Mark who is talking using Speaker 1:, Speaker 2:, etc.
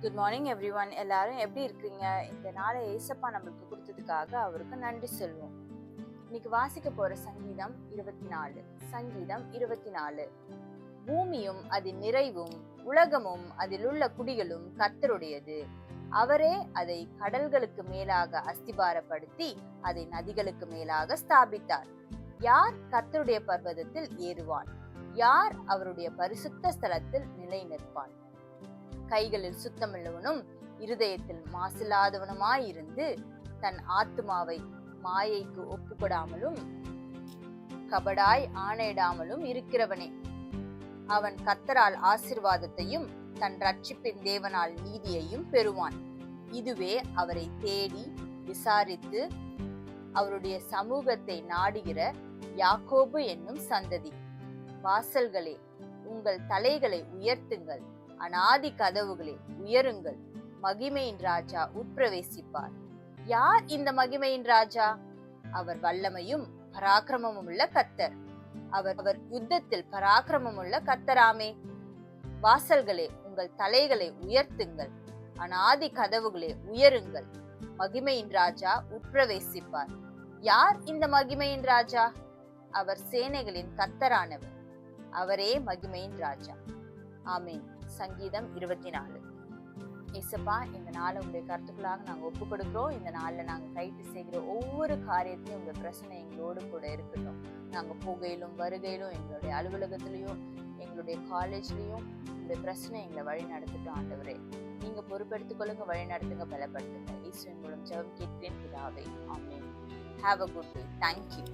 Speaker 1: Good morning every one. எல்லாரும் எப்படி இருக்கீங்க? இந்த நாளை ஏசப்பா நம்மளுக்கு கொடுத்ததுக்காக அவருக்கு நன்றி சொல்வோம். இன்னைக்கு வாசிக்க போற சங்கீதம் 24. சங்கீதம் 24. பூமியும் அதன் நிறைவும் உலகமும் அதில் உள்ள குடிகளும் கர்த்தருடையது. அவரே அதை கடல்களுக்கு மேலாக அஸ்திபாரப்படுத்தி அதை நதிகளுக்கு மேலாக ஸ்தாபித்தார். யார் கர்த்தருடைய பர்வதத்தில் ஏறுவான்? யார் அவருடைய பரிசுத்த ஸ்தலத்தில் நிலை நிற்பான்? கைகளில் சுத்தமுள்ளவனும் இருதயத்தில் மாசில்லாதவனுமாயிருந்து தன் ஆத்துமாவை மாயைக்கு ஒப்புக்கொடாமலும் கபடாய் ஆணையிடாமலும் இருக்கிறவனே. அவன் கர்த்தரால் ஆசீர்வாதத்தையும் தன் ரட்சிப்பின் தேவனால் நீதியையும் பெறுவான். இதுவே அவரை தேடி விசாரித்து அவருடைய சமூகத்தை நாடுகிற யாக்கோபு என்னும் சந்ததி. வாசல்களே, உங்கள் தலைகளை உயர்த்துங்கள், அநாதி கதவுகளே உயருங்கள், மகிமையின் ராஜா உட்பிரவேசிப்பார். யார் இந்த மகிமையின் ராஜா? அவர் வல்லமையும் பராக்கிரமமும் உள்ள கர்த்தர். அவர் யுத்தத்தில் பராக்கிரமம் உள்ள கர்த்தராமே. வாசல்களே, உங்கள் தலைகளை உயர்த்துங்கள், அநாதி கதவுகளே உயருங்கள், மகிமையின் ராஜா உட்பிரவேசிப்பார். யார் இந்த மகிமையின் ராஜா? அவர் சேனைகளின் கர்த்தரானவர். அவரே மகிமையின் ராஜா. ஆமீன். சங்கீதம் 24. ஏசப்பா, இந்த நாளை உங்களுடைய கருத்துக்களாக நாங்க ஒப்பு கொடுக்கிறோம். இந்த நாள்ல நாங்க கைட்டு செய்கிற ஒவ்வொரு காரியத்தையும் உங்க பிரச்சனை எங்களோடு கூட இருக்கட்டும். நாங்க போகையிலும் வருகையிலும், எங்களுடைய அலுவலகத்திலையும் எங்களுடைய காலேஜ்லயும் உங்களுடைய பிரச்சனை எங்களை வழி நடத்திட்டோம். ஆண்டவரே, நீங்க பொறுப்பெடுத்துக் கொள்ளுங்க, வழி நடத்துங்க, பலப்படுத்துங்க. இயேசுவின் மூலம் ஜெபம் கேட்கிறேன் பிதாவே. ஆமென். Have a good day. Thank you.